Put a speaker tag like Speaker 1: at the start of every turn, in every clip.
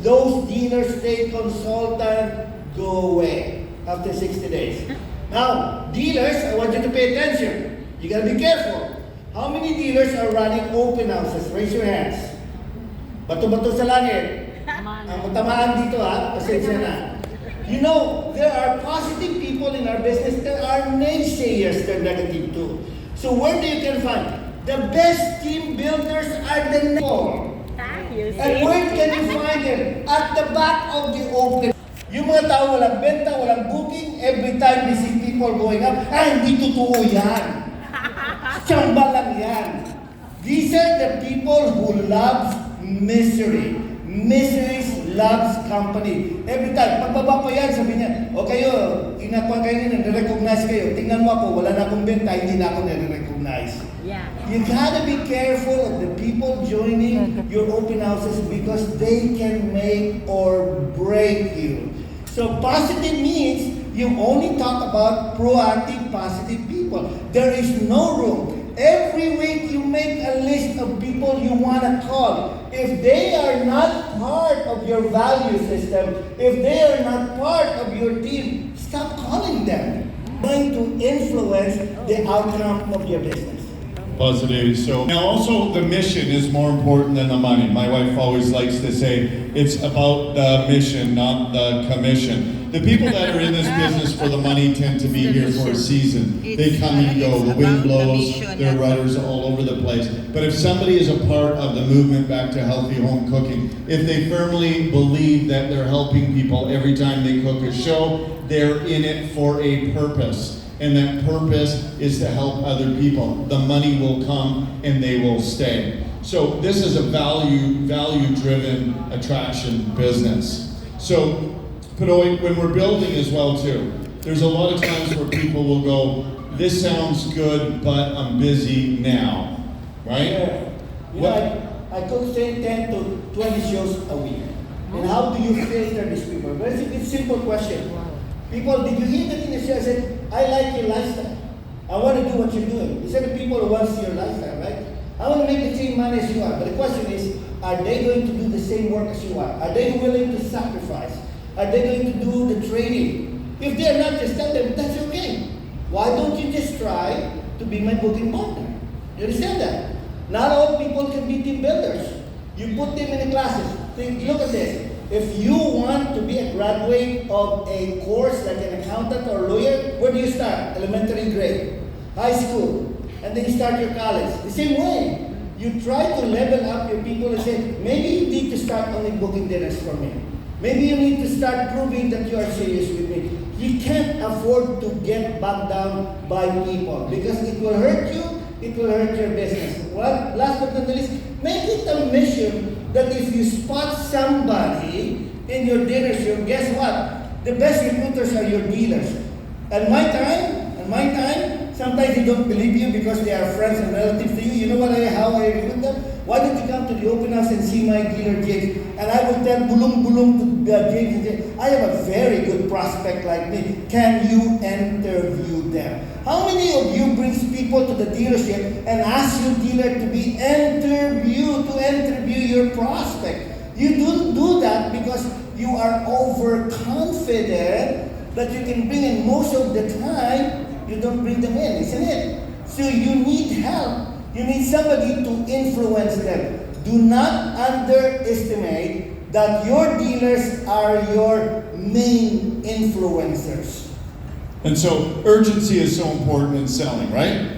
Speaker 1: those dealers stay consultant, go away after 60 days. Now, dealers, I want you to pay attention. You gotta be careful. How many dealers are running open houses? Raise your hands. Bato-bato sa langit. Ang tamaan dito ha, pasensya na. You know, there are positive people in our business. There are naysayers, they're negative too. So where do you can find? The best team builders are the negative. And where can you find them? At the back of the open. Yung mga tao walang benta, walang booking, every time they see people going up, hindi totoo yan. Tsamba lang yan. These are the people who love misery. Misery loves company. Every time, pagbaba ko yan, sabi niya, o kayo, inakuha kayo nila, nare-recognize kayo. Tingnan mo ako, wala na akong benta, hindi na ako nare-recognize. Yeah. You gotta be careful of the people joining your open houses because they can make or break you. So positive means you only talk about proactive, positive people. There is no room. Every week you make a list of people you want to call. If they are not part of your value system, if they are not part of your team, stop calling them. Trying to influence the outcome of your business.
Speaker 2: Positive. So now also the mission is more important than the money. My wife always likes to say it's about the mission, not the commission. The people that are in this business for the money tend to be here for a season. They come and go. The wind blows, there are rudders all over the place. But if somebody is a part of the movement back to healthy home cooking, if they firmly believe that they're helping people every time they cook a show, they're in it for a purpose. And that purpose is to help other people. The money will come and they will stay. So this is a value-driven attraction business. So Pinoy, when we're building as well too, there's a lot of times where people will go, this sounds good, but I'm busy now, right?
Speaker 1: Yeah. You know, I cook 10 to 20 shows a week. And how do you filter these people? Very simple question. People, did you hear that in the show? I said, I like your lifestyle. I want to do what you're doing. These are the people who want to see your lifestyle, right? I want to make the same money as you are. But the question is, are they going to do the same work as you are? Are they willing to sacrifice? Are they going to do the training? If they're not, just tell them, that's okay. Why don't you just try to be my booking partner? You understand that? Not all people can be team builders. You put them in the classes. Think, look at this. If you want to be a graduate of a course like an accountant or lawyer, where do you start? Elementary grade, high school, and then you start your college. The same way. You try to level up your people and say, maybe you need to start only booking dinners for me. Maybe you need to start proving that you are serious with me. You can't afford to get bogged down by people because it will hurt you, it will hurt your business. Well, last but not least, make it a mission that if you spot somebody in your dinner show, guess what? The best recruiters are your dealers. At my time, sometimes they don't believe you because they are friends and relatives to you. You know how I recruit them? Why don't you come to the open house and see my dealer James? And I will tell bulung to James, I have a very good prospect like me. Can you interview them? How many of you brings people to the dealership and ask your dealer to be interview your prospect? You don't do that because you are overconfident that you can bring in. Most of the time, you don't bring them in, isn't it? So you need help. You need somebody to influence them. Do not underestimate that your dealers are your main influencers.
Speaker 2: And so urgency is so important in selling, right?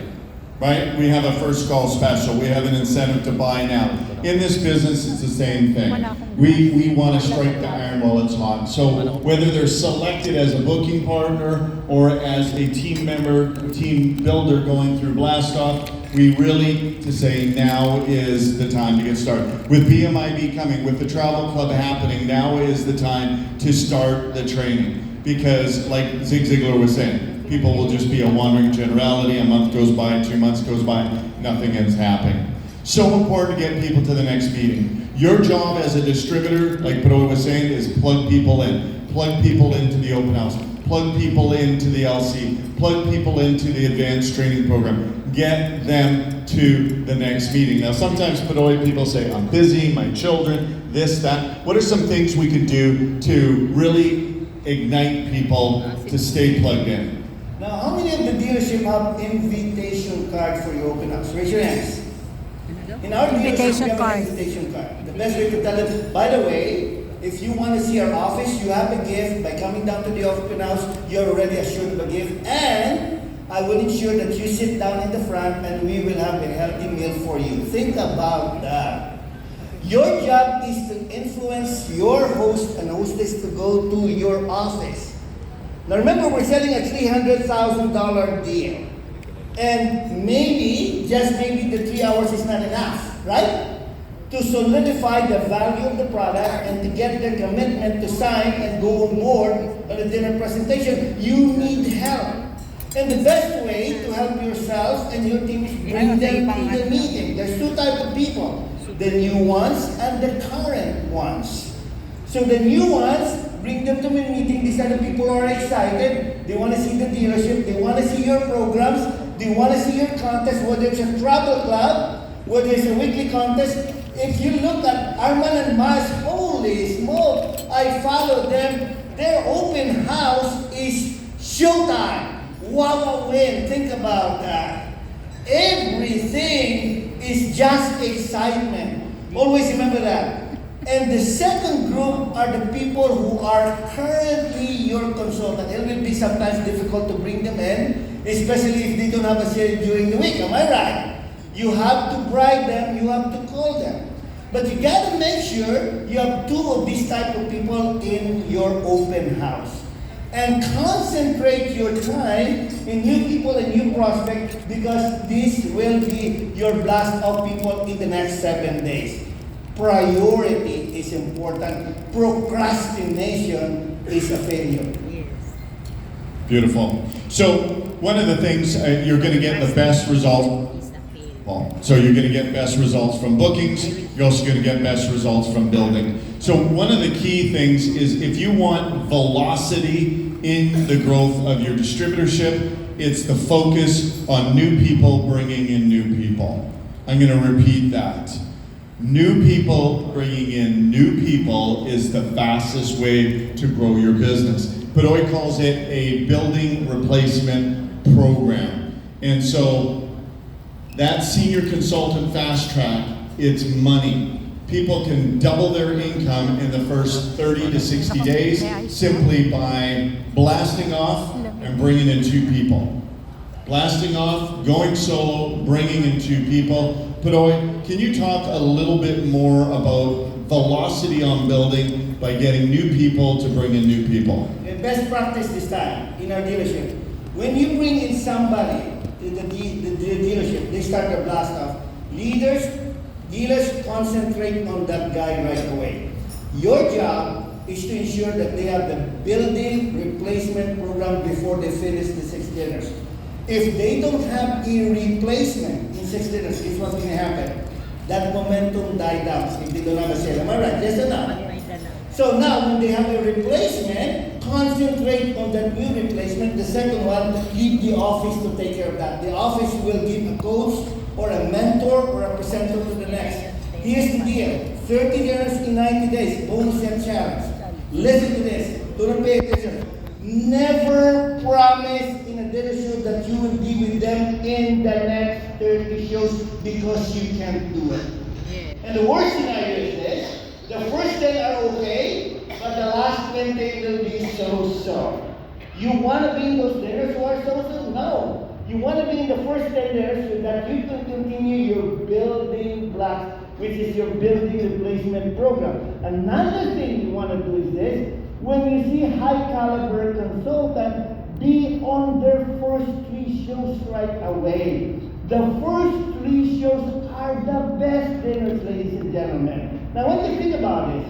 Speaker 2: Right? We have a first call special. We have an incentive to buy now. In this business, it's the same thing. We want to strike the iron while it's hot. So whether they're selected as a booking partner or as a team member, team builder going through blast off, we really to say now is the time to get started. With BMIB coming, with the travel club happening, now is the time to start the training. Because like Zig Ziglar was saying, people will just be a wandering generality. A month goes by, 2 months goes by, nothing is happening. So important to get people to the next meeting. Your job as a distributor, like Pedro was saying, is plug people in. Plug people into the open house. Plug people into the LC. Plug people into the advanced training program. Get them to the next meeting. Now sometimes Pedro people say, I'm busy, my children. this, that. What are some things we could do to really ignite people to stay plugged in?
Speaker 1: Now, how many of the dealership have invitation card for your open house? Raise your hands. In our dealership,
Speaker 3: Invitation
Speaker 1: we have
Speaker 3: card.
Speaker 1: an invitation card. The best way to tell them, by the way, if you want to see our office, you have a gift. By coming down to the open house, you're already assured of a gift. And I will ensure that you sit down in the front and we will have a healthy meal for you. Think about that. Your job is to influence your host and hostess to go to your office. Now remember, we're selling a $300,000 deal. And maybe, just maybe the 3 hours is not enough, right? To solidify the value of the product and to get their commitment to sign and go on board on a dinner presentation, you need help. And the best way to help yourself and your team is bring them to the meeting. There's two types of people, the new ones and the current ones. So the new ones, bring them to the meeting. These are the people who are excited. They want to see the dealership. They want to see your programs. They want to see your contest, whether it's a travel club, whether it's a weekly contest. If you look at Arman and Mars, holy smoke, I follow them. Their open house is showtime. Wow, win. Think about that. Everything is just excitement. Always remember that. And the second group are the people who are currently your consultant. It will be sometimes difficult to bring them in, especially if they don't have a sale during the week. Am I right? You have to bribe them, you have to call them. But you gotta make sure you have two of these type of people in your open house. And concentrate your time in new people and new prospects, because this will be your blast of people in the next 7 days. Priority is important. Procrastination is a failure.
Speaker 2: Beautiful. So one of the things, you're going to get the best result. So you're going to get best results from bookings. You're also going to get best results from building. So one of the key things is, if you want velocity in the growth of your distributorship, it's the focus on new people bringing in new people. I'm going to repeat that. New people bringing in new people is the fastest way to grow your business. Bedoy calls it a building replacement program. And so that senior consultant fast track, it's money. People can double their income in the first 30 to 60 days simply by blasting off and bringing in 2 people. Blasting off, going solo, bringing in 2 people. Bedoy, can you talk a little bit more about velocity on building by getting new people to bring in new people?
Speaker 1: The best practice this time in our dealership, when you bring in somebody to the dealership, they start their blast off. Dealers concentrate on that guy right away. Your job is to ensure that they have the building replacement program before they finish the 6 dinners. If they don't have a replacement in 6 dinners, guess what's going to happen? That momentum died down if they don't have a sale. Am I right? Yes or no? So now, when they have a replacement, concentrate on that new replacement. The second one, leave the office to take care of that. The office will give a coach or a mentor or a presenter to the next. Here's the deal. 30 dinners in 90 days. Bonus and challenge. Listen to this. Don't pay attention. Never promise in a dinner show that you will be with them in the next 30 shows, because you can't do it. And the worst scenario is this. The first 10 are okay, but the last 20 will be so-so. You want to be in those dinners who are so-so? No. You want to be in the first 10 dinners so that you can continue your building blocks, which is your building replacement program. Another thing you want to do is this. When you see high caliber consultant, be on their first 3 shows right away. The first 3 shows are the best dinners, ladies and gentlemen. Now, what you think about this?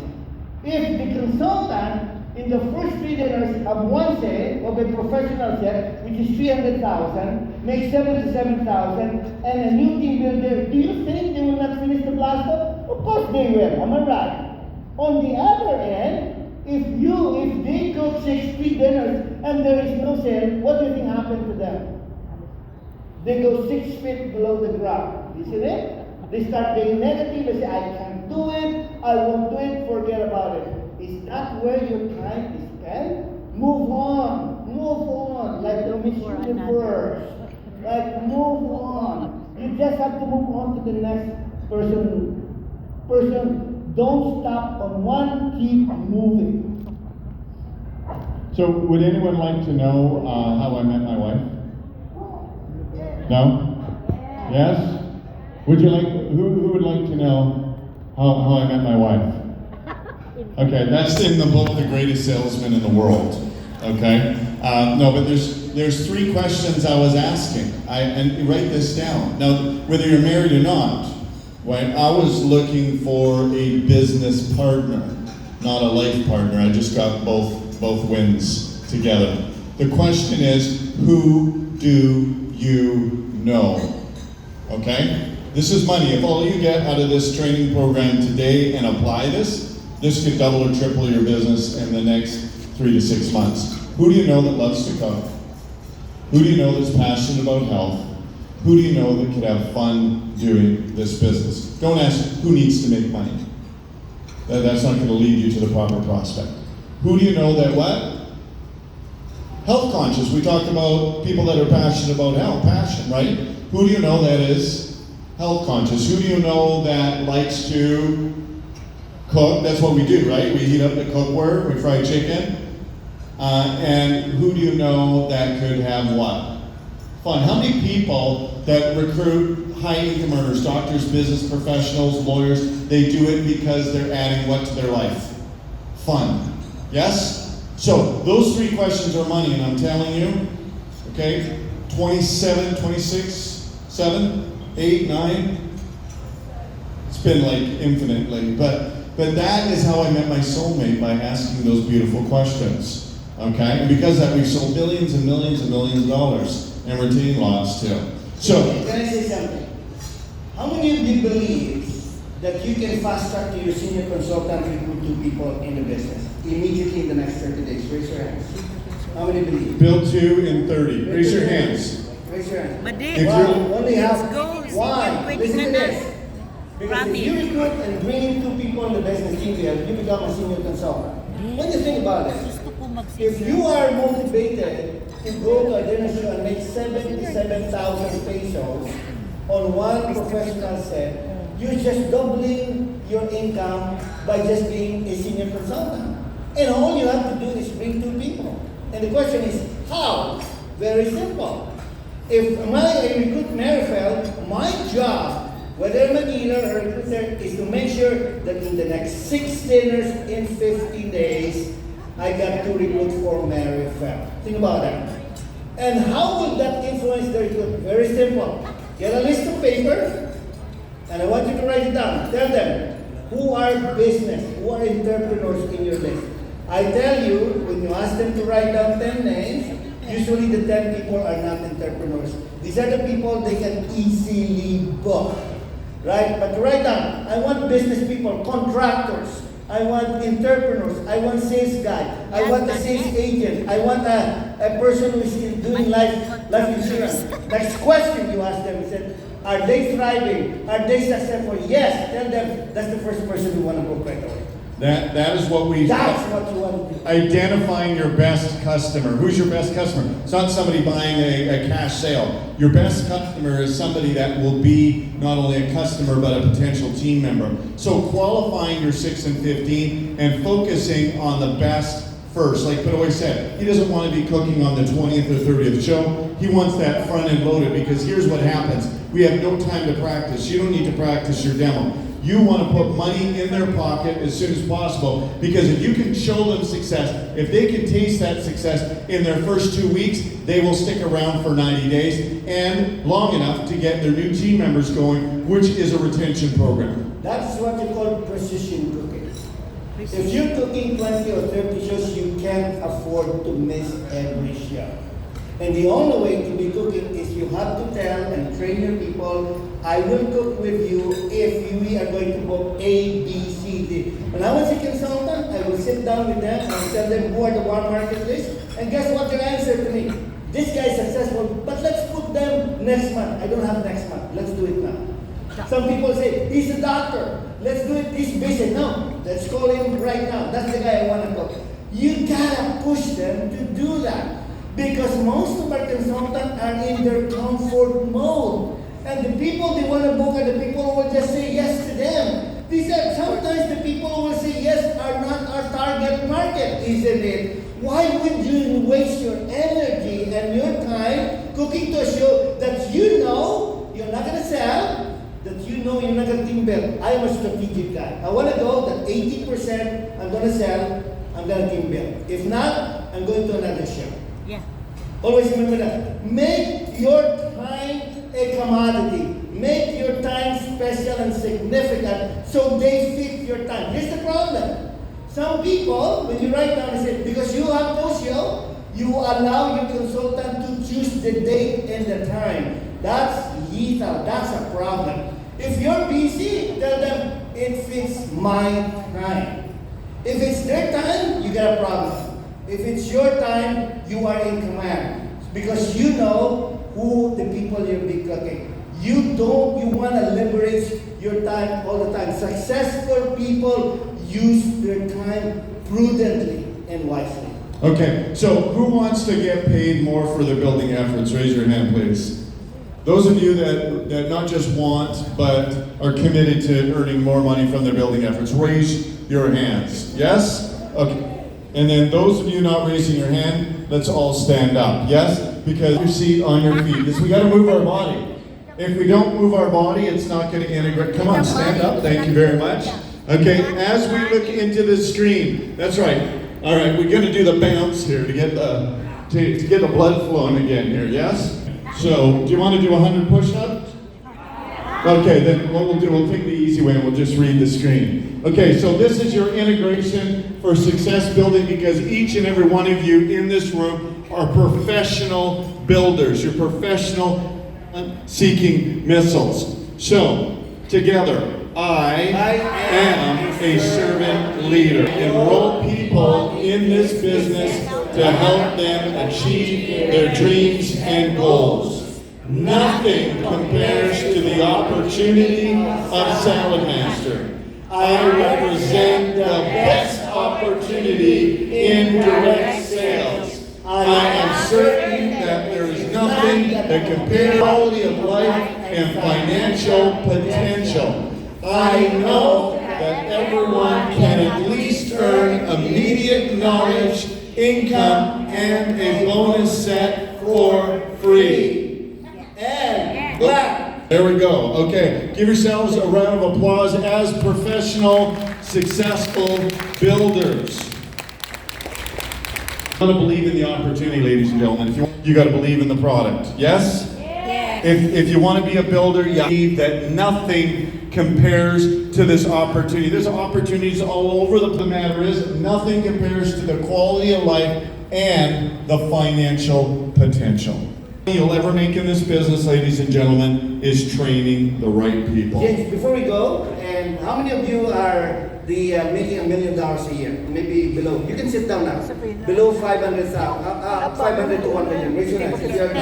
Speaker 1: If the consultant in the first 3 dinners have one sale of a professional set, which is 300,000, makes 77,000, and a new team builder, do you think they will not finish the blast off? Of course they will. Am I right? On the other end, if they cook 6 free dinners and there is no sale, what do you think happened to them? They go 6 feet below the ground. Isn't it? They start being negative. They say, I can't do it. I won't do it, forget about it. Is that where your time is spent? Move on, like the Miss Universe. Like, move on. You just have to move on to the next person. Don't stop on one, keep moving.
Speaker 2: So, would anyone like to know how I met my wife? No? Yes? Would you like? Who would like to know how I met my wife? Okay, that's in the book, The Greatest Salesman in the World. Okay, no, but there's three questions I was asking. And write this down. Now, whether you're married or not, right? I was looking for a business partner, not a life partner. I just got both wins together. The question is, who do you know? Okay? This is money. If all you get out of this training program today and apply this could double or triple your business in the next 3 to 6 months. Who do you know that loves to cook? Who do you know that's passionate about health? Who do you know that could have fun doing this business? Don't ask who needs to make money. That's not going to lead you to the proper prospect. Who do you know that what? Health conscious. We talked about people that are passionate about health. Passion, right? Who do you know that is health conscious? Who do you know that likes to cook? That's what we do, right? We heat up the cookware, we fry chicken. And who do you know that could have what? Fun. How many people that recruit high-income earners, doctors, business professionals, lawyers, they do it because they're adding what to their life? Fun. Yes? So, those three questions are money, and I'm telling you, okay, 27, 26, 7, 8, 9, it's been like infinitely, but that is how I met my soulmate, by asking those beautiful questions, okay? And because of that, we've sold millions and millions and millions of dollars, and retained lots too. So,
Speaker 1: can I say something? How many of you believe that you can fast track to your senior consultant recruit 2 people in the business immediately in the next 30 days? Raise your hands. How many believe?
Speaker 2: Build 2 in 30. Raise your hands.
Speaker 1: Raise your hands.
Speaker 2: If
Speaker 1: Wow,
Speaker 2: you're-
Speaker 1: only half.
Speaker 3: Go,
Speaker 1: Why?
Speaker 3: senior
Speaker 1: Listen to
Speaker 3: quick
Speaker 1: this. Because if you recruit and bring in 2 people in the business team, you become a senior consultant. What do you think about it?
Speaker 3: Gusto ko
Speaker 1: If you are motivated to go to a dinner show and make 77,000 pesos on one professional set, you're just doubling your income by just being a senior consultant. And all you have to do is bring 2 people. And the question is, how? Very simple. If I recruit Marifel, my job, whether I'm a dealer or a recruiter, is to make sure that in the next 6 dinners in 15 days, I got to recruit for Marifel. Think about that. And how will that influence the recruit? Very simple. Get a list of paper, and I want you to write it down. Tell them, who are business, who are entrepreneurs in your list. I tell you, when you ask them to write down 10 names, usually the 10 people are not entrepreneurs. These are the people they can easily book. Right? But write down, I want business people, contractors. I want entrepreneurs. I want sales guy. I want a sales agent. I want a person who is doing life insurance. Next question you ask them is, are they thriving? Are they successful? Yes. Tell them that's the first person you want to book right away.
Speaker 2: That is what we...
Speaker 1: That's what you want to do.
Speaker 2: Identifying your best customer. Who's your best customer? It's not somebody buying a cash sale. Your best customer is somebody that will be not only a customer but a potential team member. So qualifying your 6 and 15 and focusing on the best first. Like Bedoy said, he doesn't want to be cooking on the 20th or 30th show. He wants that front end loaded, because here's what happens. We have no time to practice. You don't need to practice your demo. You want to put money in their pocket as soon as possible, because if you can show them success, if they can taste that success in their first 2 weeks, they will stick around for 90 days and long enough to get their new team members going, which is a retention program.
Speaker 1: That's what you call precision cooking. If you're cooking 20 or 30 shows, you can't afford to miss every show. And the only way to be cooking is you have to tell and train your people, I will cook with you if we are going to book A, B, C, D. When I was a consultant, I will sit down with them and tell them who are the warm market list. And guess what their answer to me? This guy is successful, but let's put them next month. I don't have next month. Let's do it now. Some people say, he's a doctor. let's do it this basic. No, let's call him right now. That's the guy I want to call. You gotta push them to do that. Because most of our consultants are in their comfort mode. And the people they want to book are the people who will just say yes to them. These are sometimes the people who will say yes are not our target market, isn't it? Why would you waste your energy and your time cooking to a show that you know you're not going to sell, that you know you're not going to team build? I am a strategic guy. I want to go that 80% I'm going to sell, I'm going to team build. If not, I'm going to another show.
Speaker 3: Yeah.
Speaker 1: Always remember that. Make your time a commodity. Make your time special and significant so they fit your time. Here's the problem. Some people, when you write down and say, because you have post-show, you allow your consultant to choose the date and the time. That's lethal. That's a problem. If you're busy, tell them it fits my time. If it's their time, you got a problem. If it's your time, you are in command. Because you know who the people you'll be cooking. You want to liberate your time all the time. Successful people use their time prudently and wisely.
Speaker 2: Okay, so who wants to get paid more for their building efforts? Raise your hand, please. Those of you that not just want, but are committed to earning more money from their building efforts, raise your hands. Yes? Okay. And then those of you not raising your hand, let's all stand up. Yes? Because your seat on your feet. Because we got to move our body. If we don't move our body, it's not going to integrate. Come on, stand up. Thank you very much. Okay, as we look into the screen, that's right. All right, we're going to do the bounce here to get the blood flowing again here. Yes. So, do you want to do 100 push-ups? Okay, then what we'll do, we'll take the easy way and we'll just read the screen. Okay, so this is your integration for success building because each and every one of you in this room are professional builders. You're professional seeking missiles. So, together, I am a servant leader. Enroll people in this business to help them achieve their dreams and goals. Nothing compares to the opportunity of Saladmaster. I represent the best opportunity in direct sales. I am certain that there is nothing that compares to quality of life and financial potential. I know that everyone can at least earn immediate knowledge, income, and a bonus set for free. And clap. There we go. Okay, give yourselves a round of applause as professional, successful builders. You got to believe in the opportunity, ladies and gentlemen. If you got to believe in the product. Yes? If you want to be a builder, you believe that nothing compares to this opportunity. There's opportunities all over. The matter is, nothing compares to the quality of life and the financial potential. You'll ever make in this business, ladies and gentlemen, is training the right people.
Speaker 1: James, before we go, and how many of you are making $1 million a year? Maybe below. You can sit down now. Below 500,000, 500 to 1 million. Raise your hands if you are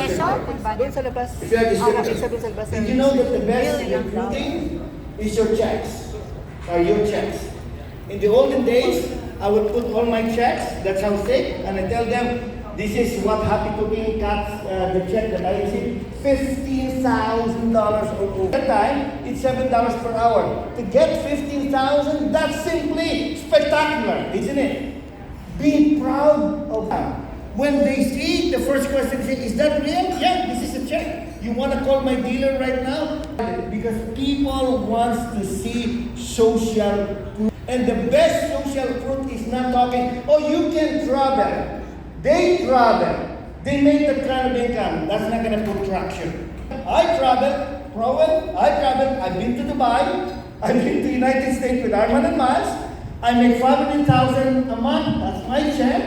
Speaker 1: distributor. If you are distributor. Did you know that the best recruiting is your checks? Are your checks? In the olden days, I would put all my checks, that's how thick, and I tell them, this is what Happy Cooking cuts the check that I received, $15,000 or over. At the time, it's $7 per hour. To get $15,000, that's simply spectacular, isn't it? Be proud of that. When they see the first question, say, is that real? Yeah, this is a check. You want to call my dealer right now? Because people want to see social proof. And the best social proof is not talking, oh, you can travel. They travel. They make that kind of income. That's not going to put traction. I travel. I've been to Dubai. I've been to the United States with Arman and Miles. I make $500,000 a month. That's my check.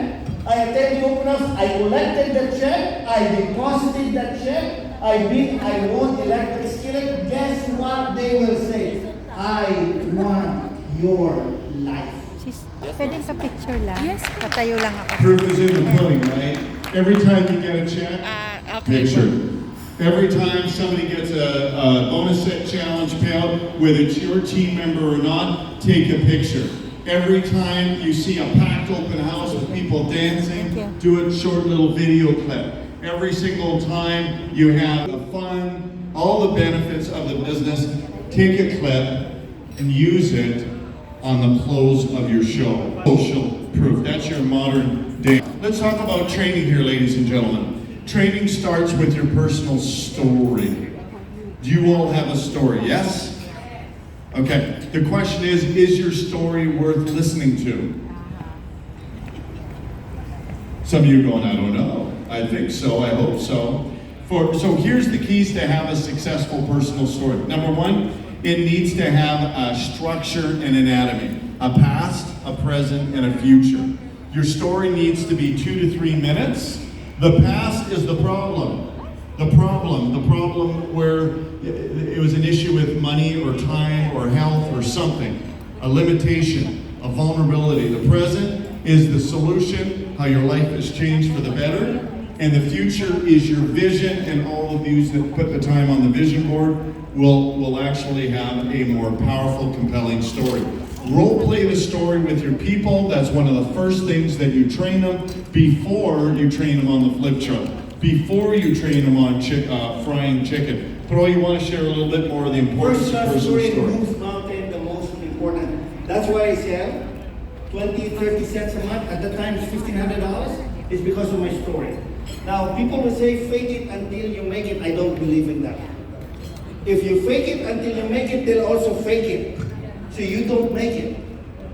Speaker 1: I attend the open house. I collected the check. I deposited that check. I won electric skillet. Guess what they will say? I want your life.
Speaker 3: Pwede sa picture lang. Yes. Patayo lang ako.
Speaker 2: Proof is in the pudding, right? Every time you get a check, picture. Every time somebody gets a bonus set challenge payout, whether it's your team member or not, take a picture. Every time you see a packed open house with people dancing, do a short little video clip. Every single time you have a fun, all the benefits of the business, take a clip and use it on the close of your show. Social proof, that's your modern day. Let's talk about training here, ladies and gentlemen. Training starts with your personal story. Do you all have a story? Yes? Okay. The question is your story worth listening to? Some of you are going, I don't know. I think so. I hope so. So here's the keys to have a successful personal story. Number one, it needs to have a structure and anatomy. A past, a present, and a future. Your story needs to be 2 to 3 minutes. The past is the problem. The problem where it was an issue with money or time or health or something, a limitation, a vulnerability. The present is the solution, how your life has changed for the better, and the future is your vision, and all of these that put the time on the vision board will actually have a more powerful, compelling story. Role play the story with your people. That's one of the first things that you train them before you train them on the flip chart. Before you train them on frying chicken. Pro, you want to share a little bit more of the importance of personal story?
Speaker 1: Moves mountain the most important. That's why I sell 20, 30 cents a month. At the time, it's $1,500. It's because of my story. Now, people will say, fake it until you make it. I don't believe in that. If you fake it until you make it, they'll also fake it. So you don't make it.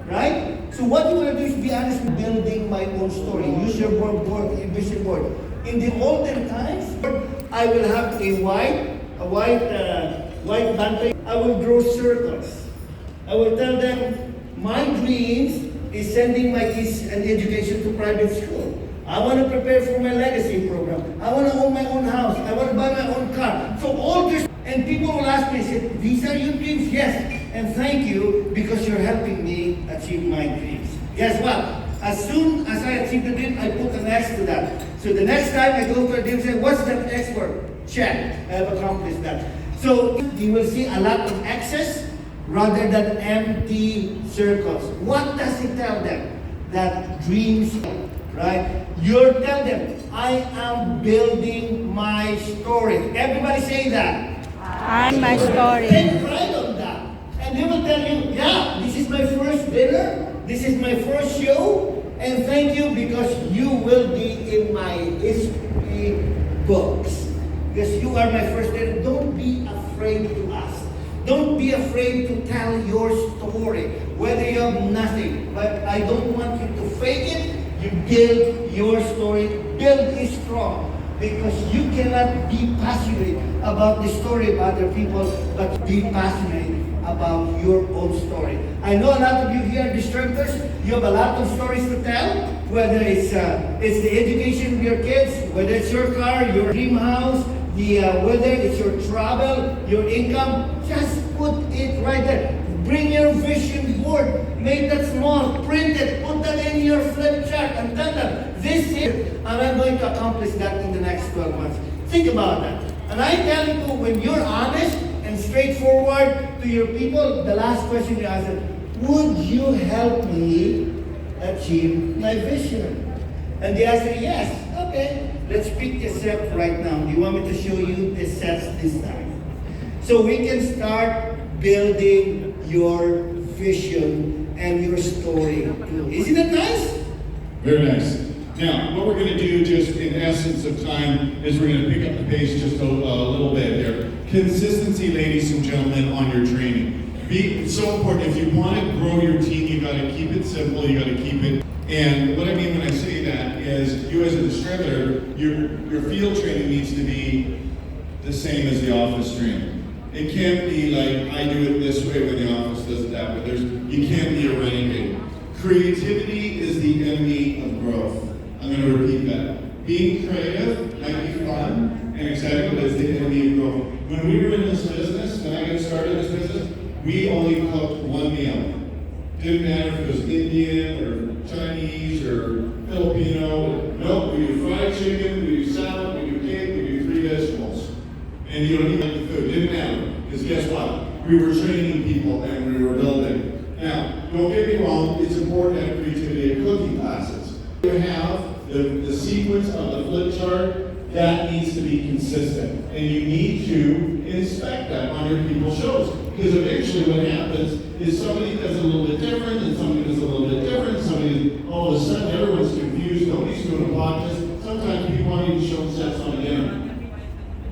Speaker 1: Right? So what you want to do is be honest with building my own story. Use your vision board. In the olden times, I will have a white band. I will draw circles. I will tell them, my dreams is sending my kids an education to private school. I want to prepare for my legacy program. I want to own my own house. I want to buy my own car. So all this, and people will ask me, say, these are your dreams? Yes. And thank you because you're helping me achieve my dreams. Guess what? As soon as I achieve the dream, I put an X to that. So the next time I go to a dream, say, what's that X for? Check. I have accomplished that. So you will see a lot of X's rather than empty circles. What does it tell them? That dreams, right? You tell them, I am building my story. Everybody say that.
Speaker 3: I'm my story.
Speaker 1: Take pride on that. And they will tell you, yeah, this is my first dinner, this is my first show, and thank you because you will be in my history books. Because you are my first dinner. Don't be afraid to ask. Don't be afraid to tell your story, whether you have nothing. But I don't want you to fake it. You build your story, build it strong. Because you cannot be passionate about the story of other people, but be passionate about your own story. I know a lot of you here, instructors, you have a lot of stories to tell, whether it's the education of your kids, whether it's your car, your dream house, whether it's your travel, your income, just put it right there. Bring your vision board, make that small, print it, put that in your flip chart, and tell them, this year, and I'm going to accomplish that in the next 12 months. Think about that. And I tell you, when you're honest and straightforward to your people, the last question you ask them, would you help me achieve my vision? And they answer, yes. Okay, let's pick a set right now. Do you want me to show you the sets this time? So we can start building your vision and your story. Isn't it nice?
Speaker 2: Very nice. Now, what we're going to do, just in essence of time, is we're going to pick up the pace just a little bit here. Consistency, ladies and gentlemen, on your training. It's so important. If you want to grow your team, you got to keep it simple. You got to keep it. And what I mean when I say that is, you as a distributor, your field training needs to be the same as the office training. It can't be like, I do it this way when the office does it that way. You can't be a renegade. Creativity is the enemy of growth. I'm going to repeat that. Being creative might be fun and exciting, but it's the enemy of growth. When we were in this business, when I got started in this business, we only cooked one meal. Didn't matter if it was Indian or Chinese or Filipino. Nope, we do fried chicken, we do salad, we do cake, we do 3 vegetables. And you don't even like the food. Didn't matter. Because guess what? We were training people and we were building. Now, don't get me wrong, it's important to have creativity in cooking classes. You have the sequence of the flip chart, that needs to be consistent. And you need to inspect that on your people's shows. Because eventually what happens is somebody does it a little bit different, and somebody does it a little bit different, somebody, all of a sudden everyone's confused, nobody's doing a podcast. Sometimes people aren't even showing sets on dinner.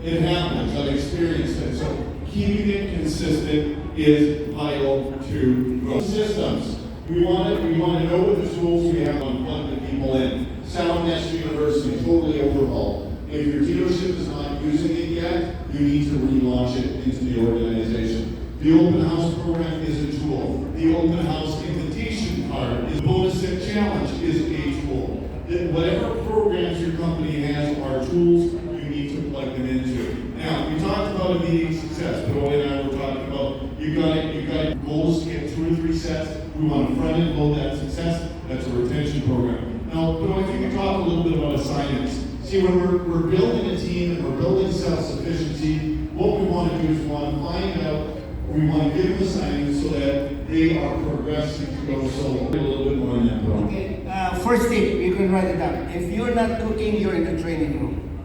Speaker 2: It happens, I've experienced it. So keeping it consistent is vital to growth. Systems. We want to know what the tools we have on plugging the people in. Saladmaster University, totally overhauled. If your dealership is not using it yet, you need to relaunch it into the organization. The open house program is a tool. The open house invitation card is bonus set challenge is a tool. Whatever programs your company has are tools you need to plug them into. Now, we talked about immediate success. Joey and I were talking about you got goals to get 2 or 3 sets. We want to front end load that success. That's a retention program. Now, Joey, if you can talk a little bit about assignments. See, when we're building a team and we're building self-sufficiency, what we want to do is we want to find out, we want to give them assignments so that they are progressing to go solo. A little bit more on that, bro.
Speaker 1: Okay, first tip, you can write it down. If you're not cooking, you're in the training room.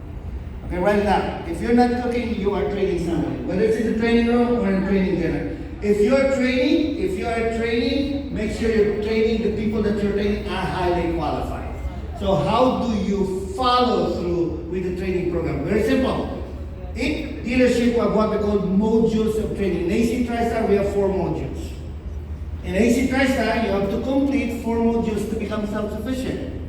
Speaker 1: Okay, write it down. If you're not cooking, you are training somebody. Whether it's in the training room or in the training dinner. If you are training, make sure you're training, the people that you're training are highly qualified. So how do you follow through with the training program? Very simple. In dealership, we have what we call modules of training. In AC TriStar, we have 4 modules. In AC TriStar, you have to complete 4 modules to become self-sufficient.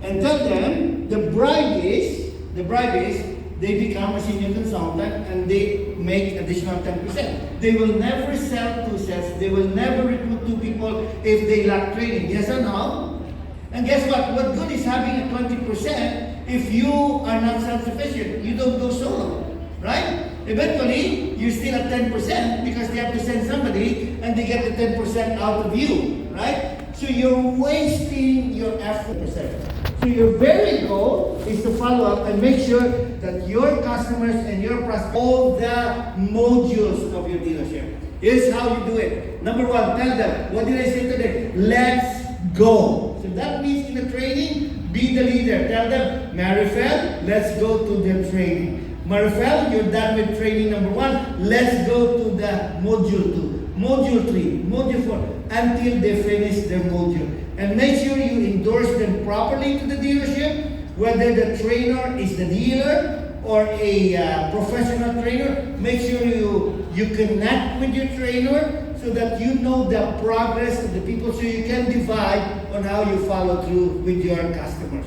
Speaker 1: And tell them the bribe is they become a senior consultant and they make additional 10%. They will never sell 2 sets. They will never recruit 2 people if they lack training. Yes or no? And guess what? What good is having a 20% if you are not self-sufficient? You don't go solo, right? Eventually, you're still at 10% because they have to send somebody and they get the 10% out of you, right? So you're wasting your effort. So your very goal is to follow up and make sure that your customers and your prospects all the modules of your dealership. Here's how you do it. Number 1, tell them, what did I say today? Let's go. So that means in the training, be the leader. Tell them, Marifel, let's go to the training. Marifel, you're done with training number 1. Let's go to the module 2, module 3, module 4, until they finish their module. And make sure you endorse them properly to the dealership, whether the trainer is the dealer or a professional trainer. Make sure you connect with your trainer so that you know the progress of the people, so you can divide on how you follow through with your customers.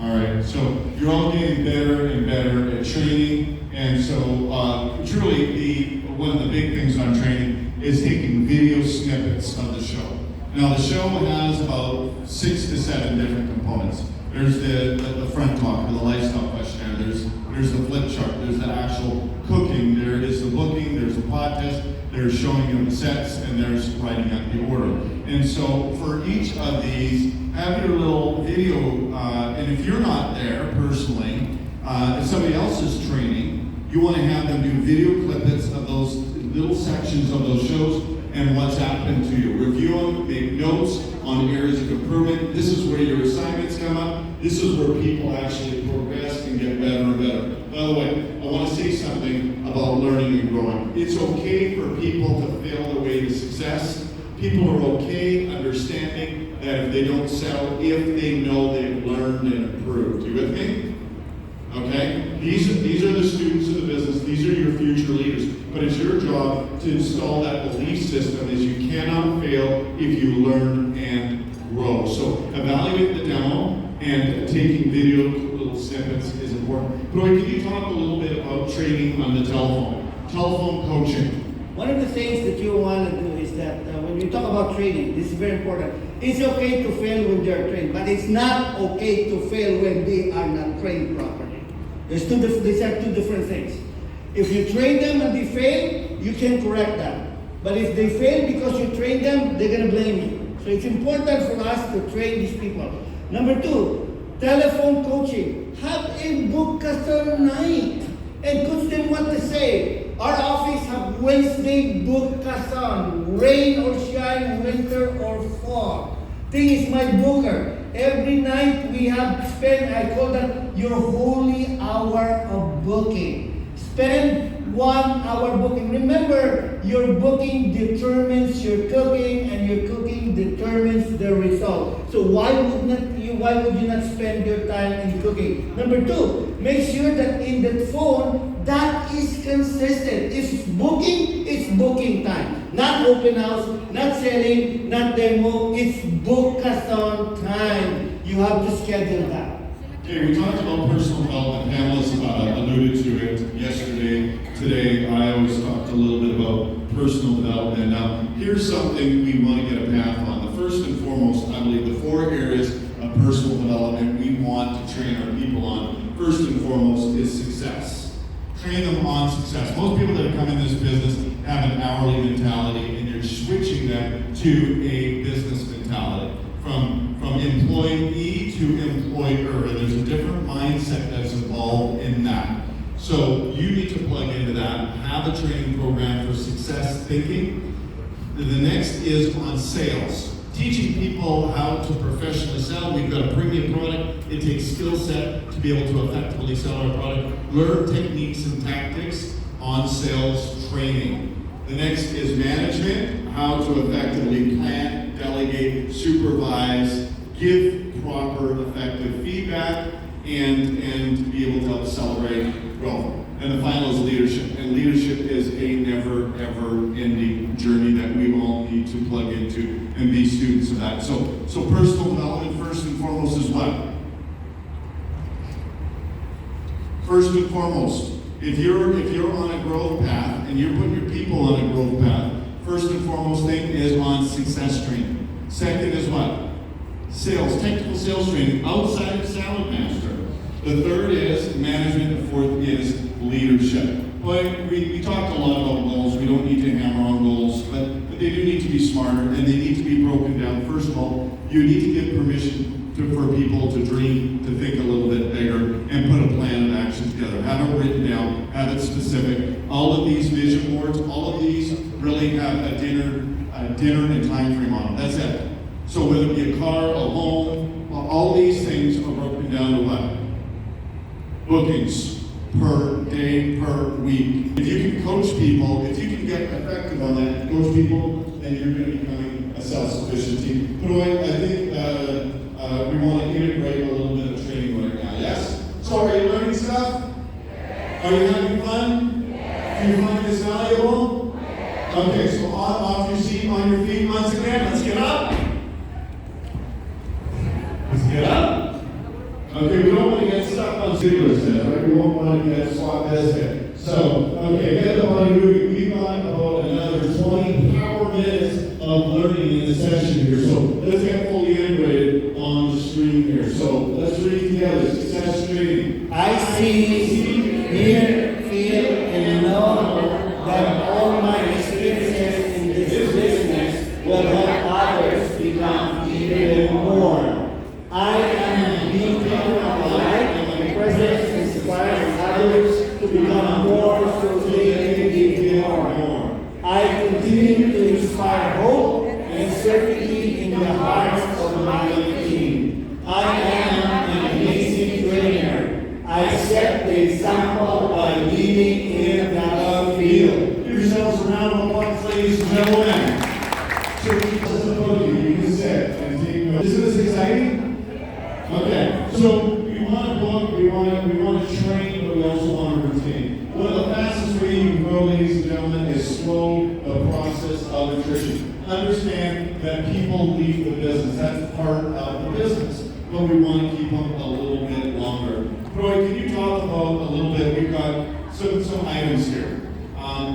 Speaker 2: All right, so you're all getting better and better at training, and so truly one of the big things on training is taking video snippets of the show. Now the show has about 6 to 7 different components. There's the front talk, or the lifestyle questionnaire, there's the flip chart, there's the actual cooking, there is the booking, there's the podcast, there's showing you the sets, and there's writing out the order. And so for each of these, have your little video, and if you're not there personally, if somebody else is training, you want to have them do video clippets of those little sections of those shows and what's happened to you. Review them, make notes on areas of improvement. This is where your assignments come up. This is where people actually progress and get better and better. By the way, I want to say something about learning and growing. It's okay for people to fail their way to success. People are okay understanding that if they don't sell, if they know they've learned and improved. You with me? Okay? These are the students of the business. These are your future leaders. But it's your job to install that belief system as you cannot fail if you learn and grow. So evaluate the demo, and taking video little snippets is important. Roy, can you talk a little bit about training on the telephone coaching?
Speaker 1: One of the things that you want to do is that when you talk about training, this is very important. It's okay to fail when they are trained, but it's not okay to fail when they are not trained properly. These are 2 different things. If you train them and they fail, you can correct them. But if they fail because you train them, they're going to blame you. So it's important for us to train these people. Number 2, telephone coaching. Have a book custom night. and coach them what to say. Our office have Wednesday Bookathon, rain or shine, winter or fall. Thing is my booker. Every night we have spend, I call that your holy hour of booking. Spend 1 hour booking. Remember, your booking determines your cooking, and your cooking determines the result. So why would you not spend your time in cooking? Number 2, make sure that in the phone that is consistent. If it's booking time. Not open house, not selling, not demo. It's bookathon time. You have to schedule that.
Speaker 2: Okay, we talked about personal development. Panelists alluded to it yesterday. Today, I always talked a little bit about personal development. Now, here's something we want to get a path on. The first and foremost, I believe the 4 areas of personal development we want to train our people on, first and foremost, is success. Train them on success. Most people that come in this business have an hourly mentality, and you're switching them to a business mentality. From employee to employer, and there's a different mindset that's involved in that. So you need to plug into that, have a training program for success thinking. The next is on sales. Teaching people how to professionally sell. We've got a premium product. It takes skill set to be able to effectively sell our product. Learn techniques and tactics on sales training. The next is management, how to effectively plan, delegate, supervise, give proper, effective feedback, and be able to help accelerate growth. And the final is leadership. And leadership is a never, ever ending journey that we all need to plug into and be students of that. So personal development, first and foremost, is what? First and foremost, if you're on a growth path and you're putting your people on a growth path, first and foremost thing is on success training. Second is what? Sales, technical sales training outside of Saladmaster. The third is management. The fourth is leadership. But we talked a lot about goals. We don't need to hammer on goals, but they do need to be smarter, and they need to be broken down. First of all, you need to give permission for people to dream, to think a little bit bigger, and put a plan of action together. Have it written down, have it specific. All of these vision boards, all of these really have a dinner and time frame on them. That's it. So whether it be a car, a home, all these things are broken down to what? Bookings per day, per week. If you can coach people, if you can get effective on that and coach people, then you're going to be becoming a self-sufficient team. But I think we want to integrate a little bit of training right now. Yes? So are you learning stuff? Are you having fun? Do you find this valuable? Okay, so off your seat, on your feet once again. Let's get up. Let's get up. Okay, we don't want to get stuck on stimulus then, right? We won't want to get swap biscuit. So, okay, get the body moving. We've got about another 20 power minutes of learning in the session here. So let's get fully integrated on the screen here. So let's read together. Success training.
Speaker 1: I see, hear, feel, and know that all my experiences in this business will help others become even more. I am being people of light, and my presence inspires others to become more so they can give more. I continue to inspire hope and certainty in the hearts of my team. I am an amazing trainer. I set the example by leading in that field.
Speaker 2: Give yourselves a round of applause, ladies and gentlemen. So you can sit and take notes. Isn't this exciting? Okay, so we want to book, we want to train, but we also want to retain. One of the fastest ways you can grow, ladies and gentlemen, is slow the process of attrition. Understand that people leave the business. That's part of the business. But we want to keep them a little bit longer. Roy, can you talk about a little bit? We've got some items here.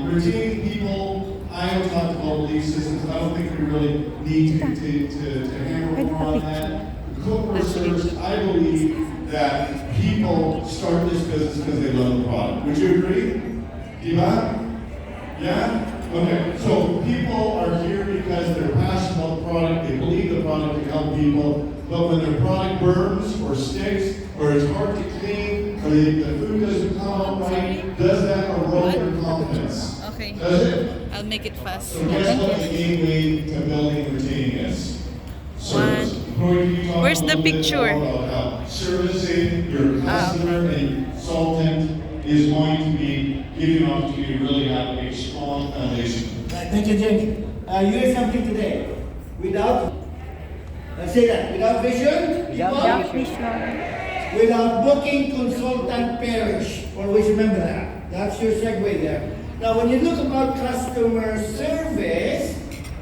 Speaker 2: Retaining people, I have talked about belief systems. I don't think we really need to hammer more on that. Cook research, I believe that people start this business because they love the product. Would you agree? Diva? Yeah? Okay, so people are here because they're passionate about the product, they believe the product can help people, but when their product burns or sticks or it's hard to clean or the food doesn't come out right, does that erode your confidence?
Speaker 4: Okay.
Speaker 2: Does it?
Speaker 4: I'll make it fast.
Speaker 2: So guess what the gateway to building and retaining is? Service.
Speaker 4: Where's the picture?
Speaker 2: About how servicing your customer and consultant is going to be giving you an opportunity to really have a strong foundation.
Speaker 1: Thank you, James. You heard something today. Without, let's say that, without vision,
Speaker 3: Without
Speaker 1: people,
Speaker 3: vision.
Speaker 1: without booking, consultant perish. Always remember that. That's your segue there. Now, when you look about customer service,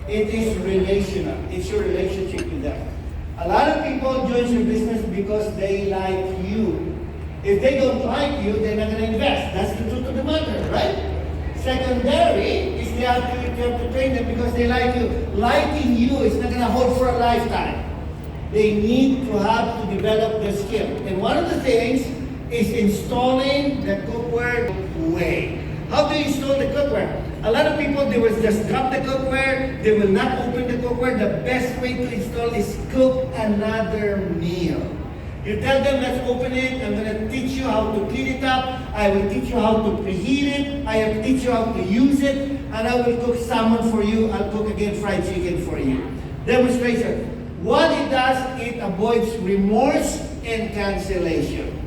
Speaker 1: it is relational. It's your relationship with them. A lot of people join your business because they like you. If they don't like you, they're not going to invest. That's the truth of the matter, right? Secondary is you have to train them because they like you. Liking you is not going to hold for a lifetime. They need to have to develop their skill. And one of the things is installing the cookware way. How do you install the cookware? A lot of people, they will just drop the cookware. They will not open the cookware. The best way to install is cook another meal. You tell them, let's open it. I'm going to teach you how to clean it up. I will teach you how to preheat it. I will teach you how to use it. And I will cook salmon for you. I'll cook again fried chicken for you. Demonstration. What it does, it avoids remorse and cancellation.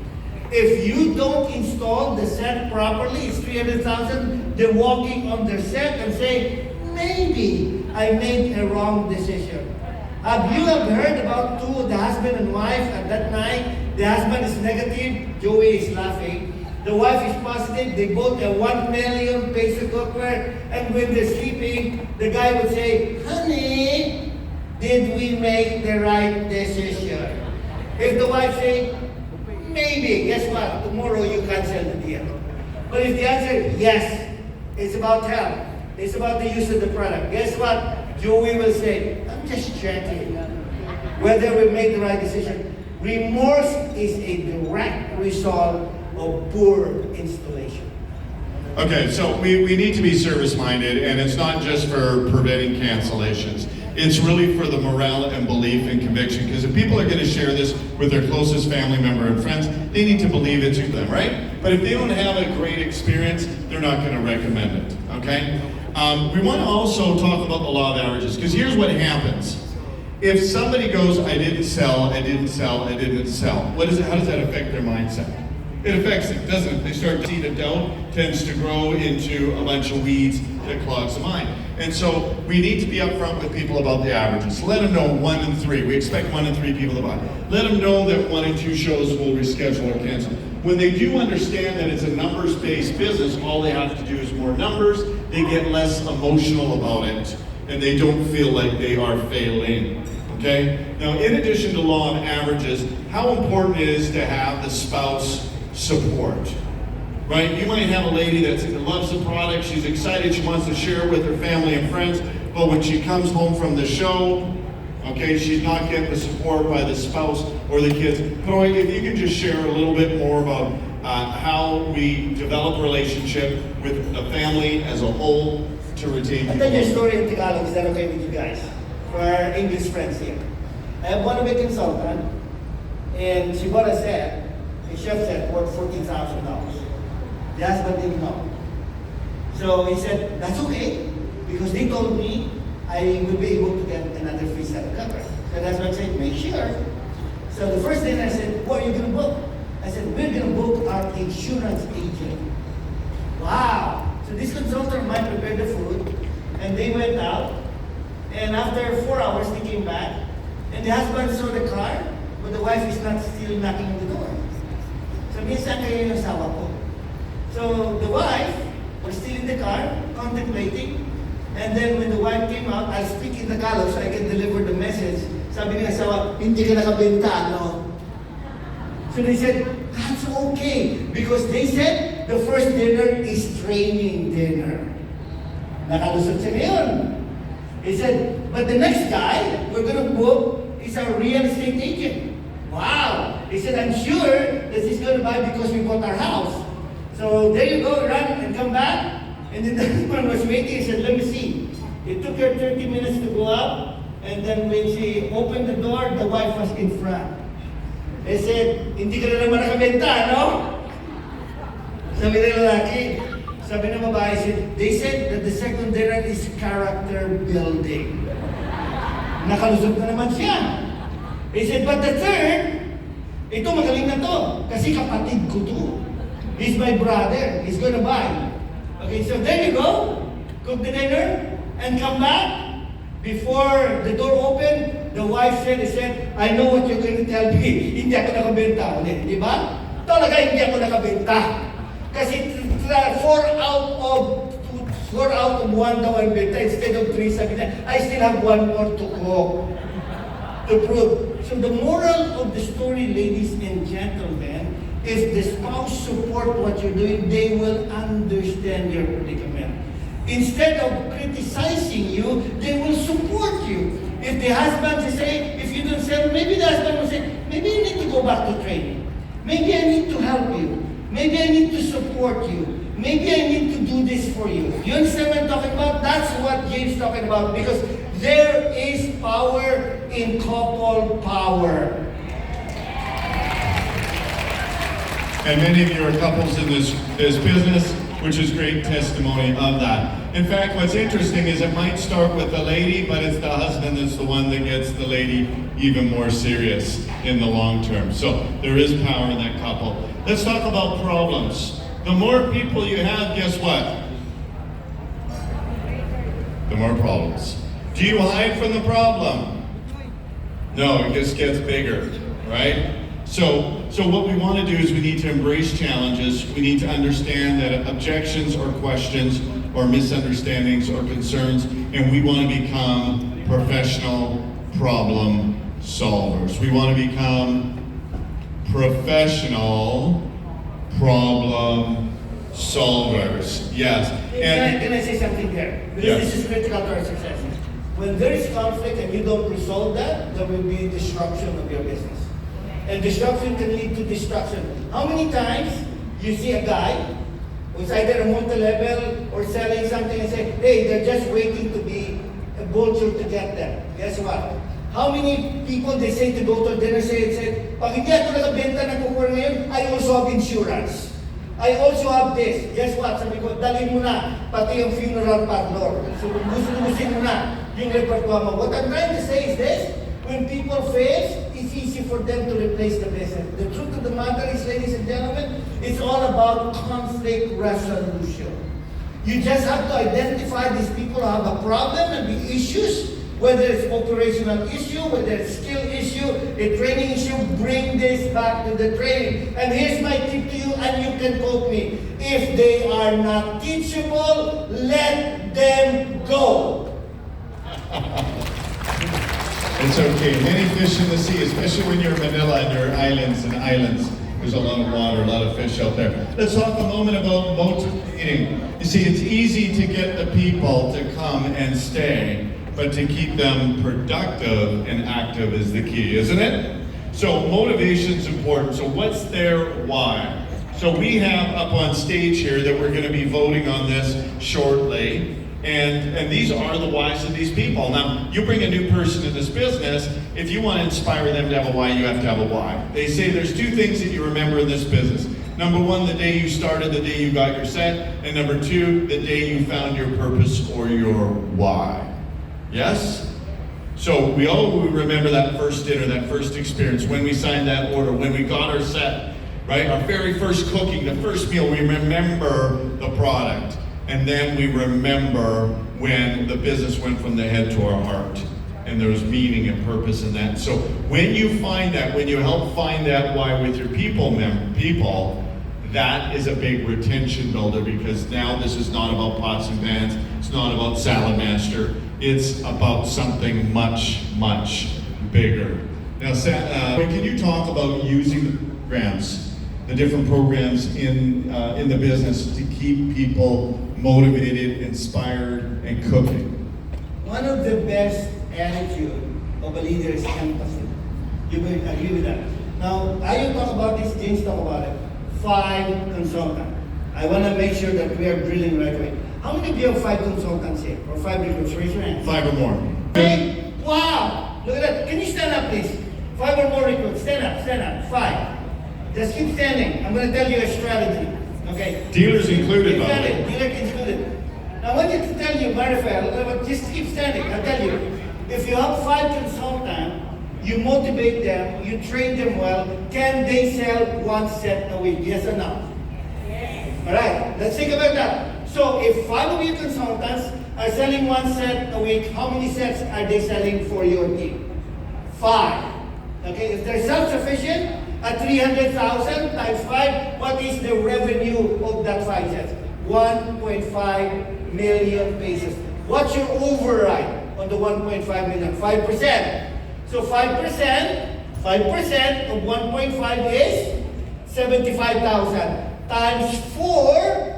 Speaker 1: If you don't install the set properly, it's 300,000, they're walking on their set and say, maybe I made a wrong decision. Have you heard about the husband and wife at that night? The husband is negative, Joey is laughing. The wife is positive, they both have 1 million peso cookware, and when they're sleeping, the guy would say, honey, did we make the right decision? If the wife say, maybe, guess what? Tomorrow you cancel the deal. But if the answer is yes, it's about health, it's about the use of the product, guess what? Joey will say, I'm just checking whether we made the right decision. Remorse is a direct result of poor installation.
Speaker 2: Okay, so we need to be service-minded, and it's not just for preventing cancellations. It's really for the morale and belief and conviction, because if people are going to share this with their closest family member and friends, they need to believe it's to them, right? But if they don't have a great experience, they're not going to recommend it, okay? We want to also talk about the law of averages, because here's what happens. If somebody goes, I didn't sell, I didn't sell, I didn't sell, how does that affect their mindset? It affects it, doesn't it? They start to see the doubt tends to grow into a bunch of weeds that clogs the mind. And so we need to be upfront with people about the averages. Let them know 1 in 3. We expect 1 in 3 people to buy. Let them know that 1 in 2 shows will reschedule or cancel. When they do understand that it's a numbers-based business, all they have to do is more numbers. They get less emotional about it, and they don't feel like they are failing. Okay? Now, in addition to law of averages, how important it is to have the spouse support. Right? You might have a lady that loves the product, she's excited, she wants to share it with her family and friends, but when she comes home from the show, okay, she's not getting the support by the spouse or the kids. Troy, if you could just share a little bit more about how we develop a relationship with a family as a whole to retain
Speaker 1: I'll
Speaker 2: people.
Speaker 1: tell you a story in Tagalog. Is that okay with you guys? For our English friends here. I have one of a consultant, and she bought a set, a chef set worth $14,000. The husband didn't know. So he said, that's okay, because they told me I will be able to get another free set of covers. So that's why I said, make sure. So the first thing I said, what are you going to book? I said, we're going to book our insurance agent. Wow. So this consultant might prepare the food, and they went out, and after 4 hours they came back, and the husband saw the car, but the wife is not still knocking on the door. So minsan kayo yung asawa ko. So the wife was still in the car, contemplating, and then when the wife came out, I speak in Tagalog so I can deliver the message. Sabi ng asawa, hindi ka nakabenta, no? So they said, that's okay, because they said the first dinner is training dinner. Nakalusot siya ngayon. He said, but the next guy we're going to book is our real estate agent. Wow! He said, I'm sure that he's going to buy because we bought our house. So there you go, run and come back. And then the husband was waiting. He said, let me see. It took her 30 minutes to go up. And then when she opened the door, the wife was in front. They said, hindi ka na naman nakabenta, no? Sabi ng lalaki, sabi ng babae, they said that the second dinner is character building. Nakalusot na naman siya. He said, but the third, ito magaling na to, kasi kapatid ko to. He's my brother, he's gonna buy. Okay, so there you go. Cook the dinner, and come back. Before the door opened, the wife said, I know what you're going to tell me. Hindi ako nakabenta ulit, di ba? Talaga hindi ako nakabenta. Kasi 4 out of 1 daw ang benta instead of 3, sabi na, I still have 1 more to cook to prove. So the moral of the story, ladies and gentlemen, if the spouse support what you're doing, they will understand your predicament. Instead of criticizing you, they will support you. If the husband is saying, if you don't sell, maybe the husband will say, maybe you need to go back to training. Maybe I need to help you. Maybe I need to support you. Maybe I need to do this for you. You understand what I'm talking about? That's what James is talking about, because there is power in couple power.
Speaker 2: And many of you are couples in this business, which is great testimony of that. In fact, what's interesting is it might start with the lady, but it's the husband that's the one that gets the lady even more serious in the long term. So there is power in that couple. Let's talk about problems. The more people you have, guess what? The more problems. Do you hide from the problem? No, it just gets bigger, right? So what we want to do is we need to embrace challenges. We need to understand that objections or questions or misunderstandings or concerns, and we want to become professional problem solvers. We want to become professional problem solvers. Yes.
Speaker 1: Can I say something there? Because
Speaker 2: Yes.
Speaker 1: this is critical to our success. When there is conflict and you don't resolve that, there will be disruption of your business. And disruption can lead to destruction. How many times you see a guy who's either a multi-level or selling something and say, hey, they're just waiting to be a vulture to get them. Guess what? How many people they say to go to dinner say, pag hindi ako nakabenta ng kukur ngayon, I also have insurance. I also have this. Guess what? Sabi ko, dali mo na pati yung funeral parlor. So gusto-gusin mo na yung repertoire mo. What I'm trying to say is this: when people fail, it's easy for them to replace the business. The truth of the matter is, ladies and gentlemen, it's all about conflict resolution. You just have to identify these people who have a problem and the issues, whether it's operational issue, whether it's skill issue, a training issue, bring this back to the training. And here's my tip to you, and you can quote me. If they are not teachable, let them go.
Speaker 2: It's okay. Many fish in the sea, especially when you're in Manila and you're islands and islands. There's a lot of water, a lot of fish out there. Let's talk a moment about motivating. You see, it's easy to get the people to come and stay, but to keep them productive and active is the key, isn't it? So motivation's important. So what's their why? So we have up on stage here that we're going to be voting on this shortly. And these are the whys of these people. Now, you bring a new person in this business, if you want to inspire them to have a why, you have to have a why. They say there's 2 things that you remember in this business. Number 1, the day you started, the day you got your set. And number 2, the day you found your purpose or your why. Yes? So we all remember that first dinner, that first experience, when we signed that order, when we got our set, right? Our very first cooking, the first meal, we remember the product. And then we remember when the business went from the head to our heart. And there was meaning and purpose in that. So when you find that, when you help find that why with your people, that is a big retention builder, because now this is not about pots and pans. It's not about Saladmaster. It's about something much, much bigger. Now, can you talk about using the programs, the different programs in the business to keep people motivated, inspired, and cooking?
Speaker 1: One of the best attitude of a leader is empathy. You will agree with that. Now, I will talk about this, James talk about it. 5 consultants. I want to make sure that we are drilling right away. How many of you have 5 consultants here? Or 5 recruits? Raise your hands.
Speaker 2: 5 or more.
Speaker 1: Hey, wow! Look at that. Can you stand up, please? 5 or more recruits. Stand up, stand up. 5. Just keep standing. I'm going to tell you a strategy. Okay.
Speaker 2: Dealers included, by the way.
Speaker 1: Dealer included. Now I want you to tell you, Marifel, just keep standing. I'll tell you. If you have 5 consultants, you motivate them, you train them well, can they sell 1 set a week? Yes or no? Yes. Alright, let's think about that. So if 5 of your consultants are selling 1 set a week, how many sets are they selling for your team? 5. Okay, if they're self-sufficient, at 300,000 times 5, what is the revenue of that 5 sets? 1.5 million pesos. What's your override on the 1.5 million? 5%. So 5% of 1.5 is 75,000 times 4.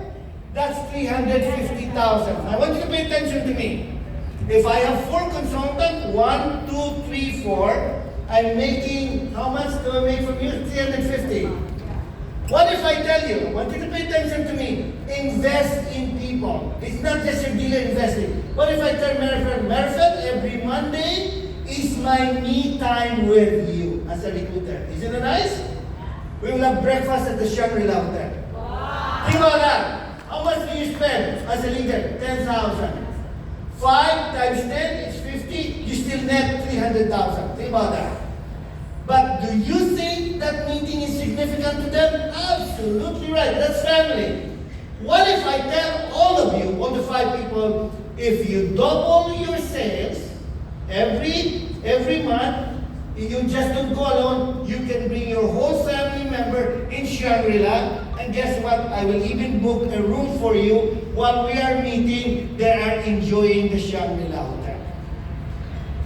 Speaker 1: That's 350,000. I want you to pay attention to me. If I have 4 consultants, 1, 2, 3, 4, I'm making, how much do I make from you? 350. What if I tell you, I want you to pay attention to me, invest in people. It's not just your dealer investing. What if I tell Marifel, every Monday is my me time with you as a recruiter? Isn't it nice? We will have breakfast at the Shangri-La Hotel. Wow. Think about that. How much do you spend as a leader? 10,000. 5 times 10 is 50. You still net 300,000. Think about that. But do you think that meeting is significant to them? Absolutely right. That's family. What if I tell all of you, all the 5 people, if you double your sales every month, you just don't go alone, you can bring your whole family member in Shangri-La, and guess what? I will even book a room for you while we are meeting. They are enjoying the Shangri-La Hotel.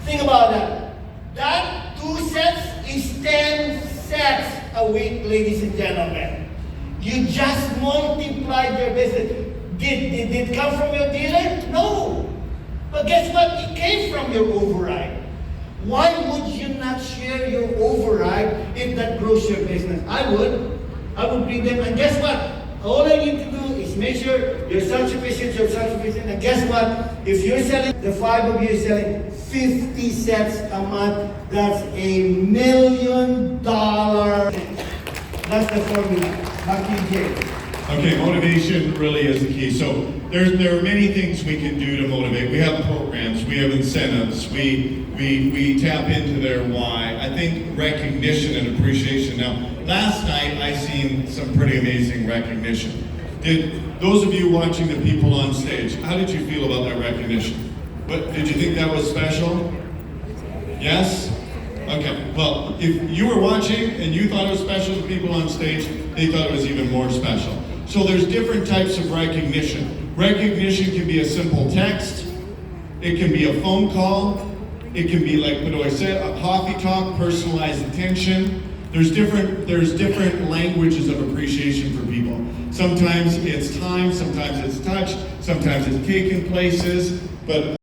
Speaker 1: Think about that. That 2 sets is 10 sets a week, ladies and gentlemen. You just multiplied your business. Did it come from your dealer? No. But guess what? It came from your override. Why would you not share your override if that grows your business? I would bring them, and guess what? All I need to do is make sure you're self-sufficient, and guess what? If you're selling, the 5 of you are selling 50 sets a month, that's $1 million. That's the formula. Back to you, Jay.
Speaker 2: Okay, motivation really is the key. So there are many things we can do to motivate. We have programs, we have incentives, we tap into their why. I think recognition and appreciation. Now, last night I seen some pretty amazing recognition. Did those of you watching the people on stage, how did you feel about that recognition? But did you think that was special? Yes? Okay, well, if you were watching and you thought it was special, the people on stage, they thought it was even more special. So there's different types of recognition. Recognition can be a simple text, it can be a phone call, it can be like, what do I say, a coffee talk, personalized attention. There's different languages of appreciation for people. Sometimes it's time, sometimes it's touch, sometimes it's taken places, but